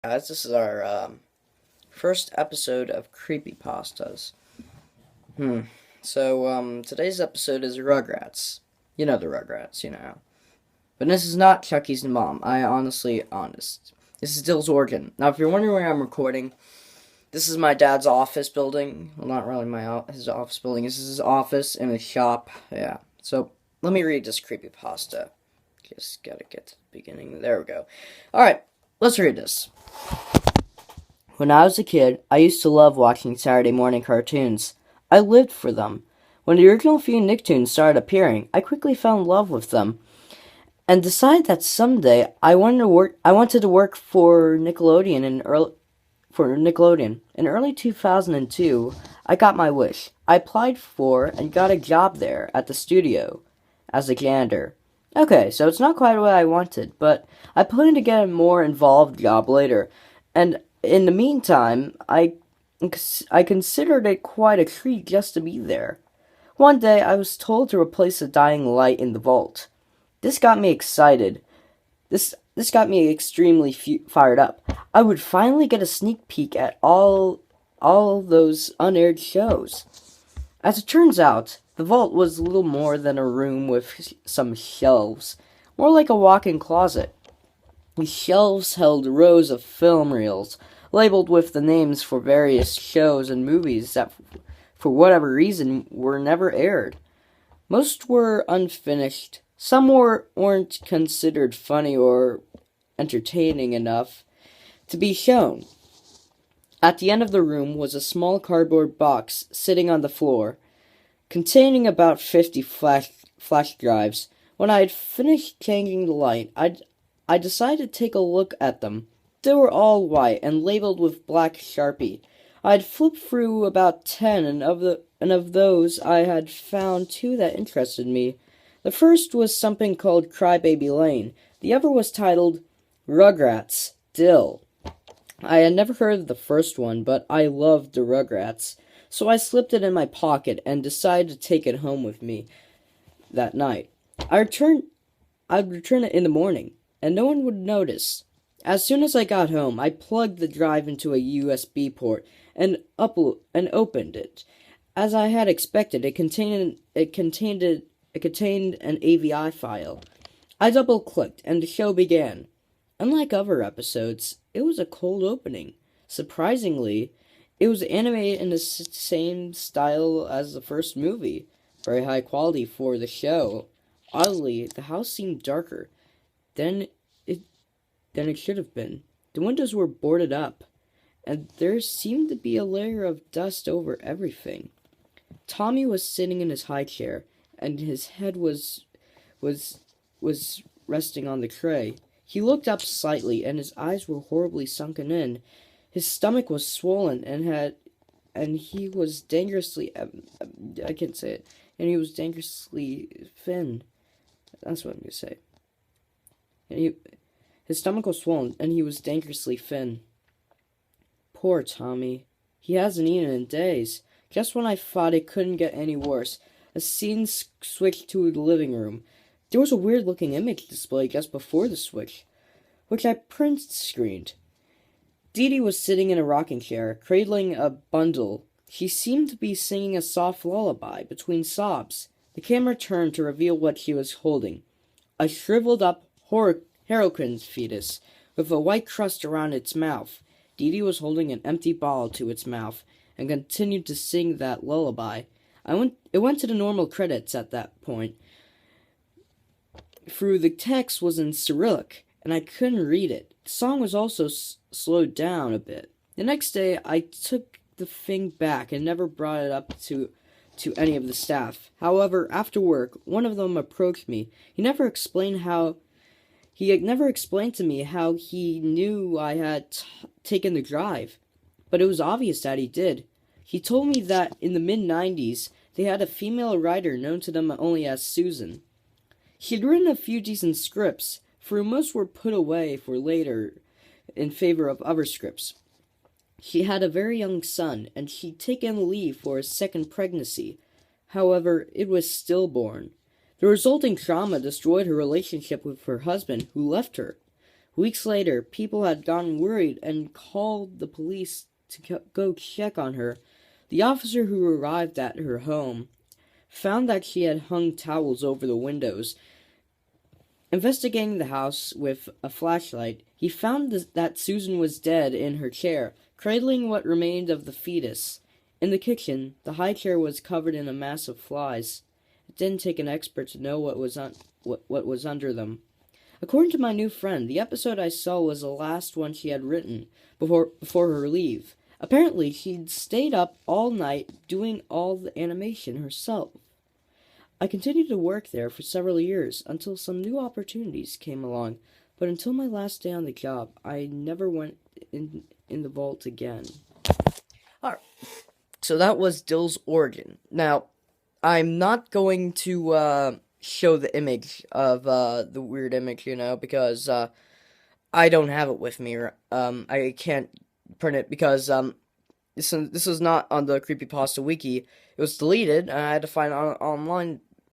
Guys, this is our first episode of Creepypastas. Today's episode is Rugrats. You know the Rugrats. But this is not Chucky's mom. Honest. This is Dill's organ. Now, if you're wondering where I'm recording, this is my dad's office building. Well, not really his office building. This is his office and his shop. Yeah. So, let me read this creepypasta. Just gotta get to the beginning. There we go. Alright, let's read this. When I was a kid, I used to love watching Saturday morning cartoons. I lived for them. When the original few Nicktoons started appearing, I quickly fell in love with them and decided that someday I wanted to work for Nickelodeon In early 2002, I got my wish. I applied for and got a job there at the studio as a janitor. Okay, so it's not quite what I wanted, but I plan to get a more involved job later. And in the meantime, I considered it quite a treat just to be there. One day, I was told to replace a dying light in the vault. This got me excited. This got me extremely fired up. I would finally get a sneak peek at all those unaired shows. As it turns out, the vault was little more than a room with some shelves, more like a walk-in closet. The shelves held rows of film reels, labeled with the names for various shows and movies that, for whatever reason, were never aired. Most were unfinished. Some weren't considered funny or entertaining enough to be shown. At the end of the room was a small cardboard box sitting on the floor, containing about 50 flash drives. When I had finished changing the light, I decided to take a look at them. They were all white and labeled with black Sharpie. I had flipped through about 10, and of those I had found two that interested me. The first was something called Crybaby Lane. The other was titled Rugrats, Dill. I had never heard of the first one, but I loved the Rugrats, so I slipped it in my pocket and decided to take it home with me that night. I'd return it in the morning, and no one would notice. As soon as I got home, I plugged the drive into a USB port and opened it. As I had expected, it contained an AVI file. I double-clicked, and the show began. Unlike other episodes, it was a cold opening. Surprisingly, it was animated in the same style as the first movie. Very high quality for the show. Oddly, the house seemed darker than it should have been. The windows were boarded up, and there seemed to be a layer of dust over everything. Tommy was sitting in his high chair, and his head was resting on the tray. He looked up slightly, and his eyes were horribly sunken in. His stomach was swollen, and he was dangerously, I can't say it, and he was dangerously thin. That's what I'm gonna say. His stomach was swollen, and he was dangerously thin. Poor Tommy. He hasn't eaten in days. Just when I thought it couldn't get any worse, a scene switched to the living room. There was a weird-looking image display just before the switch, which I print screened. Dee Dee was sitting in a rocking chair, cradling a bundle. She seemed to be singing a soft lullaby between sobs. The camera turned to reveal what she was holding. A shriveled-up Harlequin's fetus, with a white crust around its mouth. Dee Dee was holding an empty ball to its mouth, and continued to sing that lullaby. It went to the normal credits at that point. Through the text was in Cyrillic, and I couldn't read it. The song was also slowed down a bit. The next day, I took the thing back and never brought it up to any of the staff. However, after work, one of them approached me. He had never explained to me how he knew I had taken the drive, but it was obvious that he did. He told me that in the mid-90s, they had a female writer known to them only as Susan. She had written a few decent scripts, for most were put away for later in favor of other scripts. She had a very young son, and she'd taken leave for a second pregnancy. However, it was stillborn. The resulting trauma destroyed her relationship with her husband, who Weeks later, people had gotten worried and called the police to go check on her. The officer who arrived at her home found that she had hung towels over the windows. Investigating the house with a flashlight, he found that Susan was dead in her chair, cradling what remained of the fetus. In the kitchen, the high chair was covered in a mass of flies. It didn't take an expert to know what was under them. According to my new friend, the episode I saw was the last one she had written before her leave. Apparently, she'd stayed up all night doing all the animation herself. I continued to work there for several years until some new opportunities came along, but until my last day on the job, I never went in the vault again. Alright, so that was Dill's origin. Now, I'm not going to show the image of the weird image, because I don't have it with me. I can't print it because this is not on the Creepypasta wiki. It was deleted, and I had to find it online